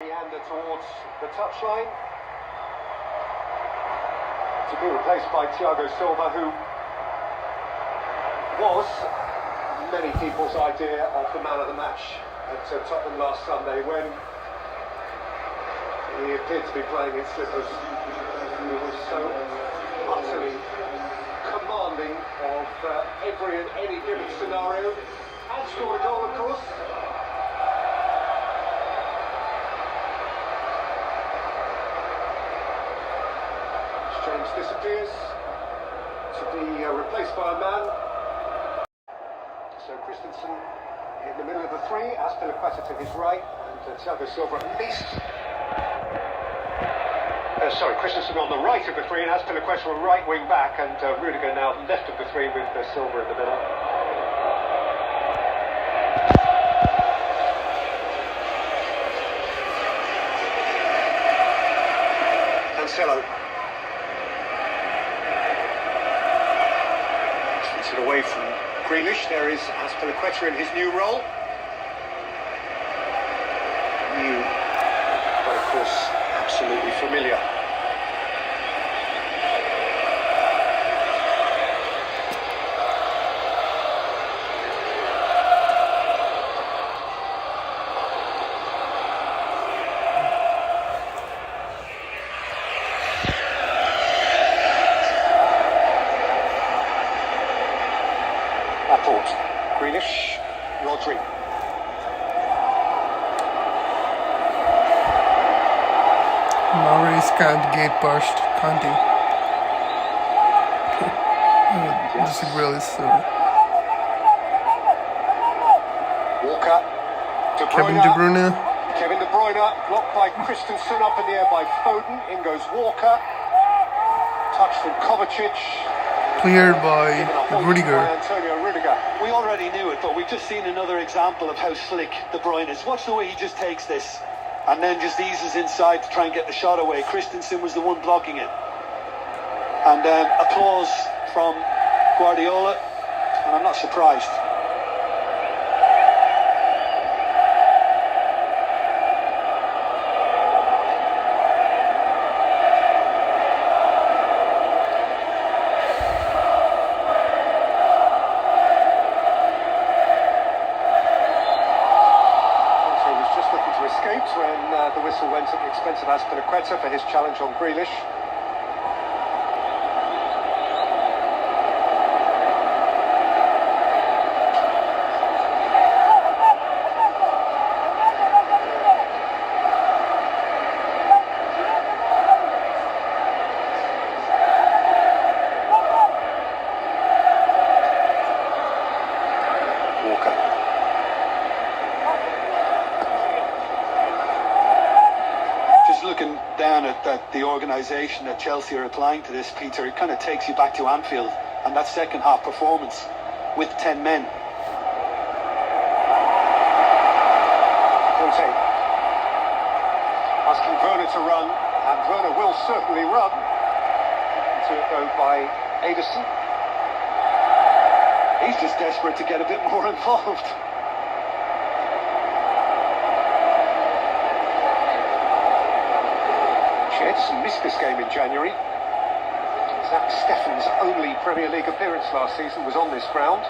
Meander towards the touchline to be replaced by Thiago Silva, who was many people's idea of the man of the match at Tottenham last Sunday when he appeared to be playing in slippers. He was so utterly commanding of every and any given scenario, and scored a goal, of course. James disappears to be replaced by a man. So Christensen in the middle of the three, Azpilicueta to his right, and Thiago Silva at least. Christensen on the right of the three, and Azpilicueta a right wing back, and Rudiger now left of the three with Silva in the middle. Cancelo. Away from Grealish, there is Azpilicueta in his new role. New, but of course absolutely familiar. Laporte, Grealish, Rodri. Maurice can't get pushed, can't he? This is really silly. Walker, Kevin De Bruyne. Kevin De Bruyne, blocked by Christensen, up in the air by Foden. In goes Walker. Touch from Kovacic. Cleared by Rudiger. We already knew it, but we've just seen another example of how slick De Bruyne is. Watch the way he just takes this and then just eases inside to try and get the shot away. Christensen was the one blocking it. And applause from Guardiola, and I'm not surprised. When the whistle went at the expense of Azpilicueta for his challenge on Grealish. Walker. Looking down at the organisation that Chelsea are applying to this, Peter, it kind of takes you back to Anfield and that second half performance with 10 men. Conte asking Werner to run, and Werner will certainly run. To go by Ederson. He's just desperate to get a bit more involved. Ederson missed this game in January. Zach Steffen's only Premier League appearance last season was on this ground.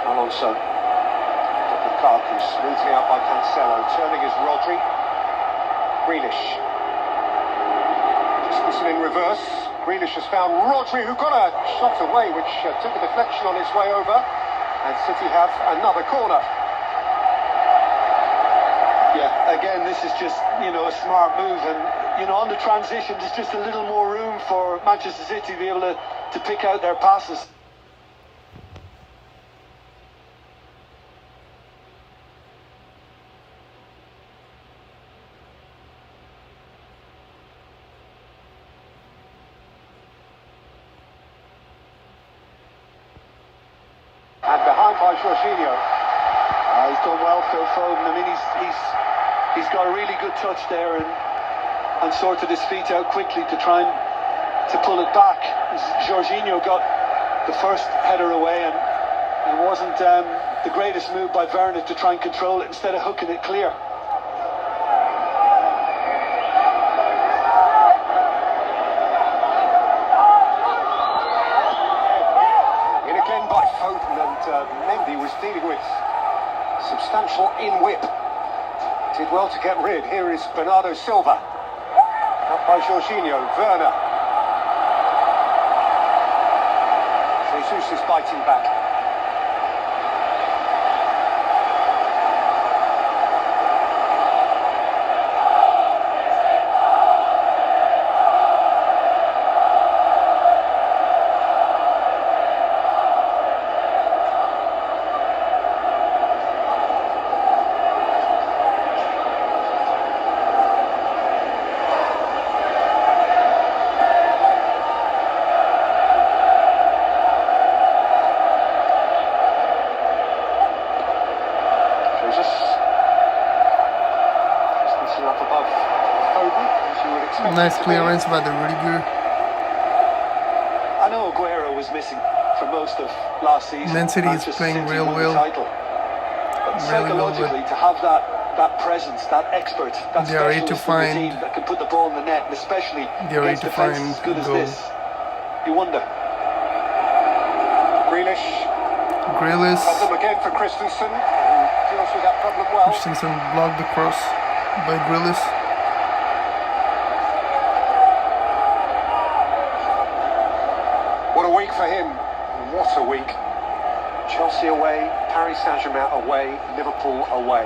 Alonso. Lukaku smoothly out by Cancelo. Turning is Rodri. Grealish. Christensen in reverse. Grealish has found Rodri, who got a shot away, which took a deflection on its way over, and City have another corner. Yeah, again, this is just, a smart move, and, on the transition, there's just a little more room for Manchester City to be able to pick out their passes. And behind by Jorginho. He's done well, Phil Foden. I mean, he's got a really good touch there and sorted his feet out quickly to try and to pull it back. Jorginho got the first header away, and it wasn't the greatest move by Werner to try and control it instead of hooking it clear. In again by Foden, and Mendy was dealing with substantial in-whip. Did well to get rid. Here is Bernardo Silva. Up by Jorginho. Werner. Jesus is biting back. Nice clearance by the Rudiger. I know Aguero was missing for most of last season. Man City is Manchester playing City real won the well. title. But Really well, psychologically, to have that presence, that expert, that They are ready to specialist in the find- team that can put the ball in the net, and especially They are ready against to defence find as good as goal. this, you wonder. Grealish. Grealish. Problem again for Christensen. Who deals with that problem well. Christensen blocked the cross by Grealish. What a week for him. What a week. Chelsea away, Paris Saint-Germain away, Liverpool away.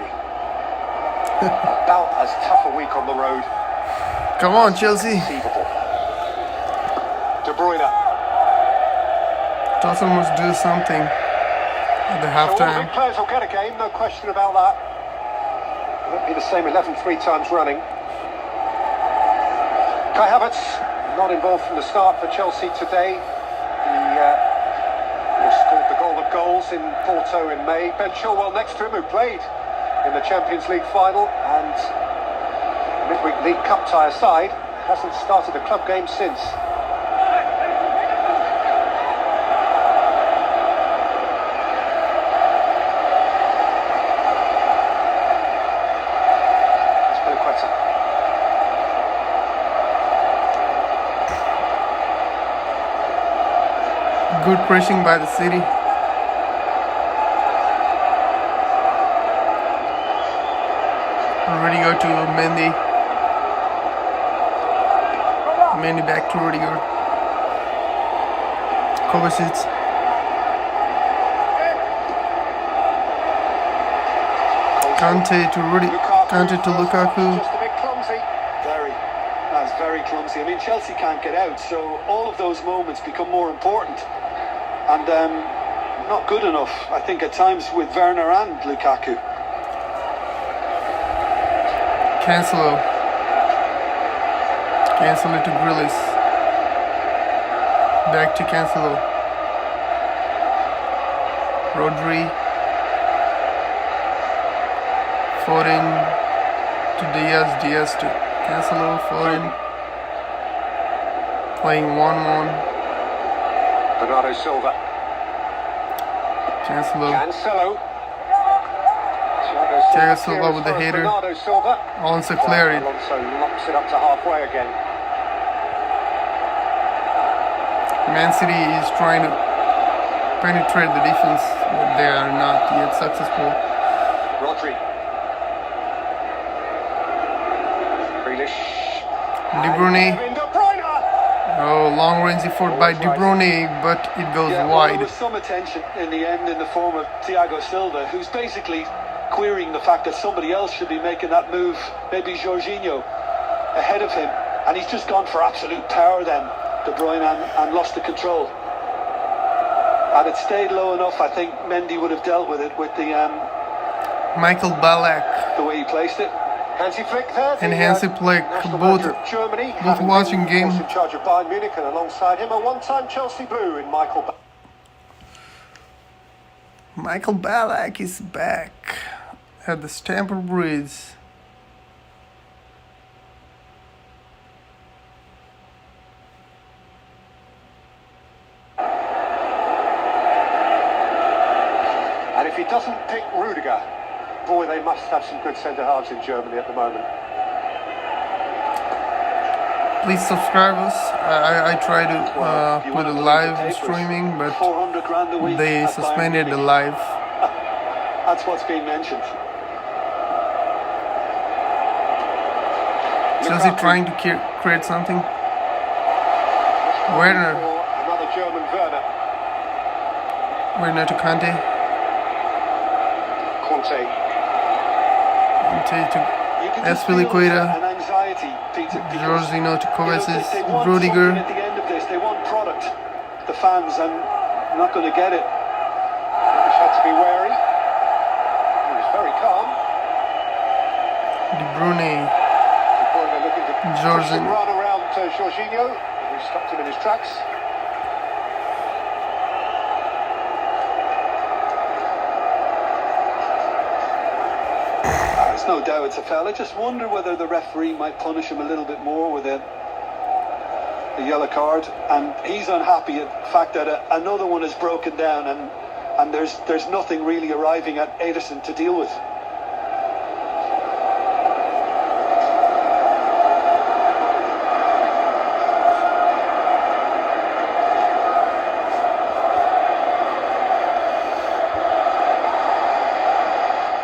About as tough a week on the road. Come on, Chelsea. Conceivable. De Bruyne. Tottenham must do something at the So all the halftime. big players will get a game, no question about that. It won't be the same 11 three times running. Kai Havertz not involved from the start for Chelsea today. He scored the goal of goals in Porto in May. Ben Chilwell next to him, who played in the Champions League final, and midweek League Cup tie aside, hasn't started a club game since. Azpilicueta. Good pressing by the City. Rudiger to Mendy. Mendy back to Rudiger. Kovacic. Kante to Kante to Lukaku. Just a bit clumsy. Very. That's very clumsy. I mean, Chelsea can't get out, so all of those moments become more important. And not good enough, I think, at times with Werner and Lukaku. Cancelo. Cancelo to Grealish. Back to Cancelo. Rodri. Foden to Diaz. Diaz to Cancelo. Foden. Playing 1-1. Bernardo Silva. Cancelo. Cancelo. Thiago Silva with the header. Bernardo Silva. Alonso cleared it. Alonso locks it up to halfway again. Man City is trying to penetrate the defense, but they are not yet successful. Rodri. Grealish. De Bruyne. Kevin De Bruyne. Oh, long range effort by De Bruyne, but it goes Yeah, well, wide. there was some attention in the end in the form of Thiago Silva, who's basically querying the fact that somebody else should be making that move, maybe Jorginho, ahead of him. And he's just gone for absolute power then, De Bruyne, and lost the control. Had it stayed low enough, I think Mendy would have dealt with it with the Michael Ballack way he placed it. Hansi Flick there. and Hansi Flick, national both manager of Germany, both having watching been, of game. course, in charge of Bayern Munich, and alongside him a one-time Chelsea Blue in Michael Ballack is back at the Stamford Bridge. he doesn't pick Rudiger, boy, they must have some good centre-halves in Germany at the moment. Please subscribe us. I try to You put wanna a believe live the papers? streaming, but 400 grand a week they at Bayern suspended the Munich. live. That's what's being mentioned. Chelsea trying to create something. Werner. Another German Werner. Werner to Kante. Conte. Kante to You can just feel Azpilicueta. an anxiety, Peter. because, Jorginho to Kovacic. they want Rudiger. something at the end of this. They want product. The fans, and they're not going to get it. He's had to be wary. He was very calm. De Bruyne. De Bruyne looking to push Jorginho. the run around Jorginho, who stopped him in his tracks. There's no doubt it's a foul. I just wonder whether the referee might punish him a little bit more with a yellow card. And he's unhappy at the fact that another one is broken down, and there's nothing really arriving at Ederson to deal with.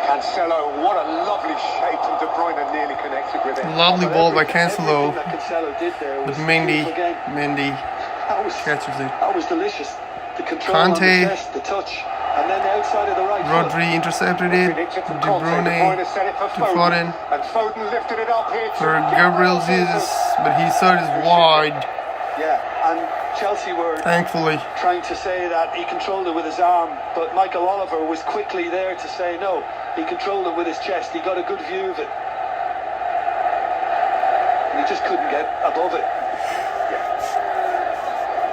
Cancelo, what a lovely shape, and De Bruyne nearly connected with it. Lovely ball by Cancelo. Everything that Cancelo did there was But Mendy. beautiful game. Mendy That was catches it. That was delicious. The control on the Kante. chest, the touch, and then the outside of the right foot. Rodri intercepted it. Predicted from De Conte. De Bruyne Bruyne set it for to Foden. Foden. And Foden lifted it up here to For Gabriel Jesus, but he saw it as wide. Yeah, and Chelsea were Thankfully. trying to say that he controlled it with his arm, but Michael Oliver was quickly there to say no, he controlled it with his chest. He got a good view of it. And he just couldn't get above it.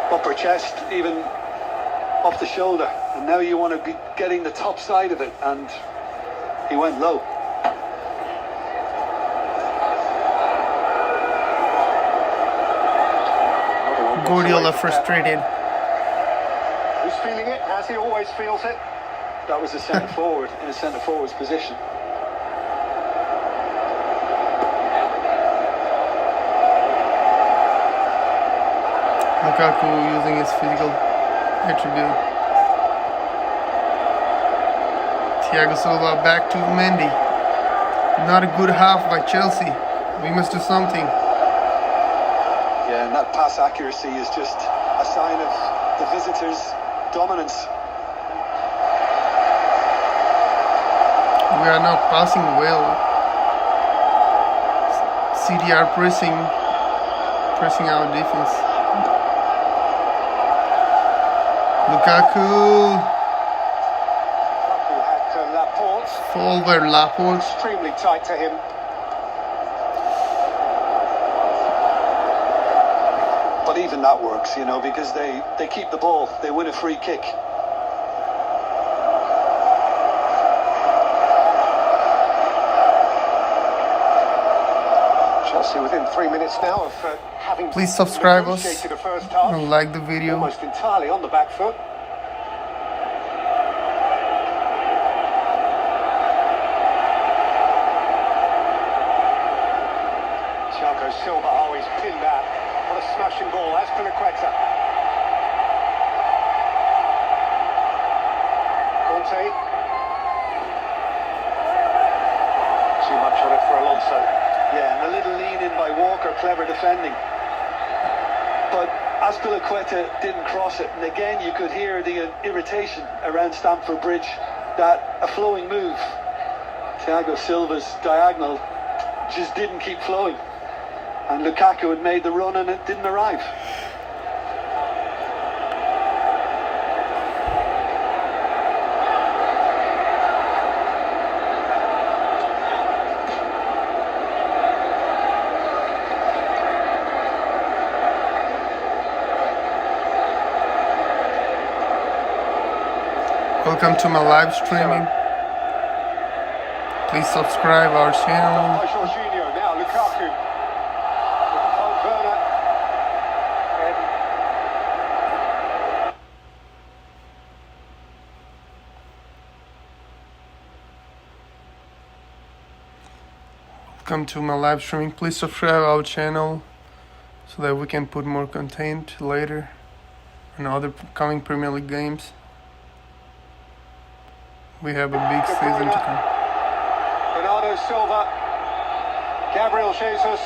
Upper chest, even off the shoulder. And now you want to be getting the top side of it, and he went low. Guardiola frustrated. Who's feeling it, as he always feels it? That was a centre forward in a centre forward's position. Lukaku using his physical attribute. Thiago Silva back to Mendy. Not a good half by Chelsea. We must do something. Yeah, and that pass accuracy is just a sign of the visitors' dominance. We are not passing well. CDR pressing our defense. Lukaku. Who had Laporte Forward Laporte. extremely tight to him. But even that works, you know, because they keep the ball. They win a free kick. Chelsea within 3 minutes now of having Please subscribe us negotiated a first half, and like the video. almost entirely on the back foot. Thiago Silva, oh, he's pinned that. What a smashing ball. That's Azpilicueta. Conte. Too much on it for Alonso. Yeah, and a little lean in by Walker, clever defending. But Azpilicueta didn't cross it, and again you could hear the irritation around Stamford Bridge that a flowing move, Thiago Silva's diagonal, just didn't keep flowing. And Lukaku had made the run and it didn't arrive. Welcome to my live streaming. Please subscribe our channel. By Jorginho, now Lukaku. Werner. welcome to my live streaming. Please subscribe our channel so that we can put more content later and other coming Premier League games. We have a big season to come. Bernardo Silva, Gabriel Jesus.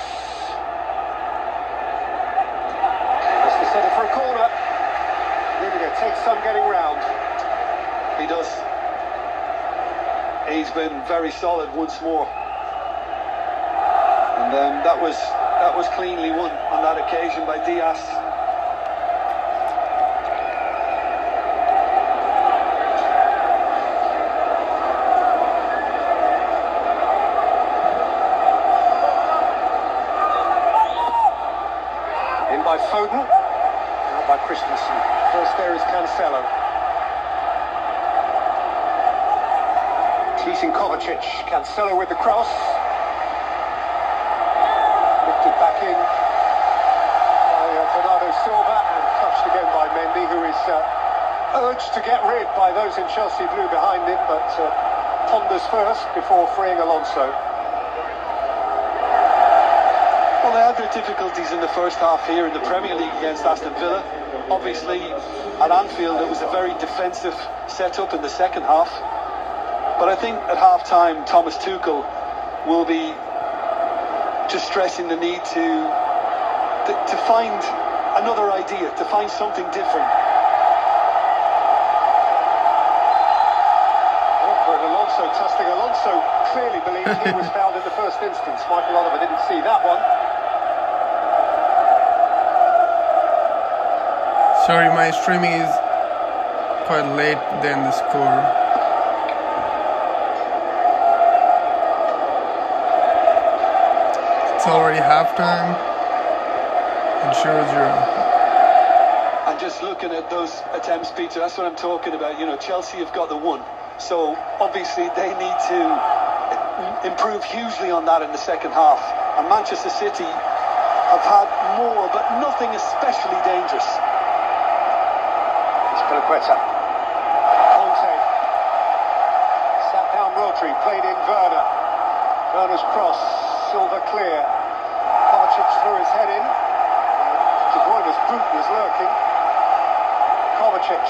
That's the centre for a corner. Rudiger takes some getting round. He does. He's been very solid once more. And that was cleanly won on that occasion by Diaz. In by Foden, out by Christensen. First there is Cancelo. Teasing Kovacic. Cancelo with the cross. Lifted back in by Bernardo Silva and touched again by Mendy, who is urged to get rid by those in Chelsea blue behind him, but ponders first before freeing Alonso. Well, they had their difficulties in the first half here in the Premier League against Aston Villa. Obviously, at Anfield, it was a very defensive setup in the second half. But I think at half-time, Thomas Tuchel will be just stressing the need to find another idea, to find something different. Awkward Alonso testing. Alonso clearly believed he was fouled in the first instance. Michael Oliver didn't see that one. Sorry, my streaming is quite late than the score. It's already halftime. And 0-0. And just looking at those attempts, Peter, that's what I'm talking about. You know, Chelsea have got the one. So obviously they need to improve hugely on that in the second half. And Manchester City have had more, but nothing especially dangerous. Piliqueta. Conte. Sat down Rodri, played in Werner. Werner's cross, Silva clear. Kovacic threw his head in. De Bruyne's boot was lurking. Kovacic.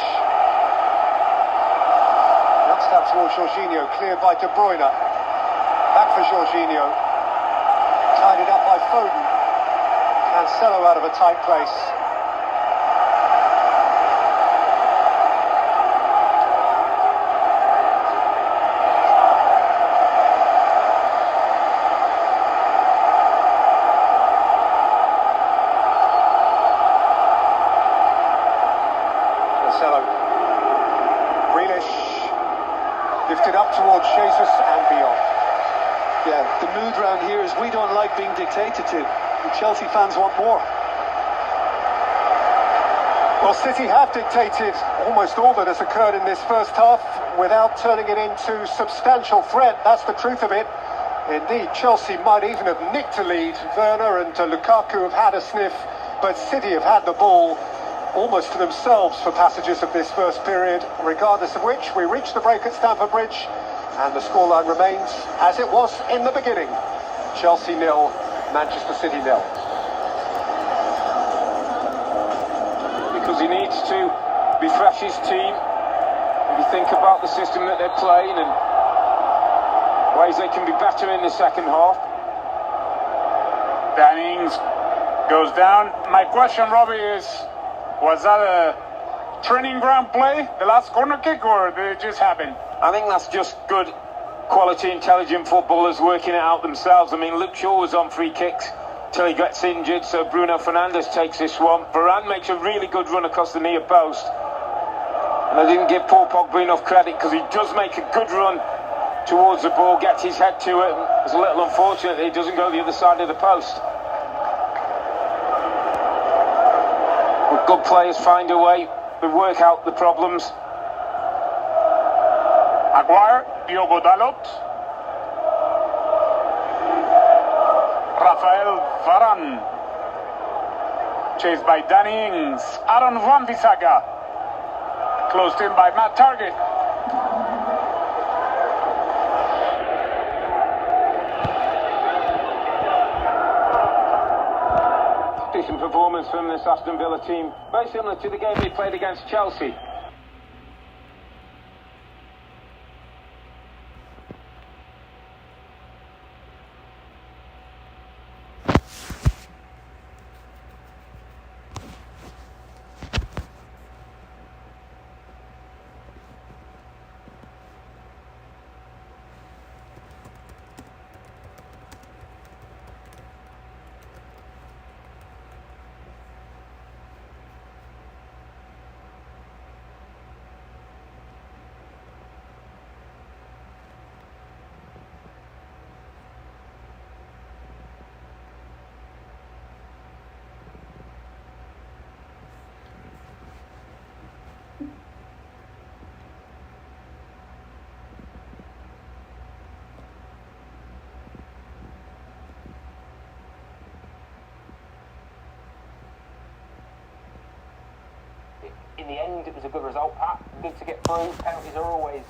Knocks out towards Jorginho, cleared by De Bruyne. Back for Jorginho. Tied it up by Foden. Cancelo out of a tight place. Lifted up towards Jesus and beyond. Yeah, the mood round here is we don't like being dictated to. The Chelsea fans want more. Well, City have dictated almost all that has occurred in this first half without turning it into substantial threat. That's the truth of it. Indeed, Chelsea might even have nicked a lead. Werner and Lukaku have had a sniff, but City have had the ball almost to themselves for passages of this first period, regardless of which we reach the break at Stamford Bridge and the scoreline remains as it was in the beginning. Chelsea 0, Manchester City 0. Because he needs to refresh his team. If you think about the system that they're playing and ways they can be better in the second half. Danny Ings goes down. My question, Robbie, is, was that a training ground play, the last corner kick, or did it just happen? I think that's just good quality, intelligent footballers working it out themselves. I mean, Luke Shaw was on free kicks till he gets injured, so Bruno Fernandes takes this one. Varane makes a really good run across the near post. And I didn't give Paul Pogba enough credit because he does make a good run towards the ball, gets his head to it. It's a little unfortunate that he doesn't go the other side of the post. But good players find a way to work out the problems. Aguirre, Diogo Dalot, Rafael Varane, chased by Danny Ings, Aaron Wan-Bissaka, closed in by Matt Target. decent performance from this Aston Villa team. Very similar to the game they played against Chelsea. In the end, it was a good result, Pat. Good to get through. Penalties are always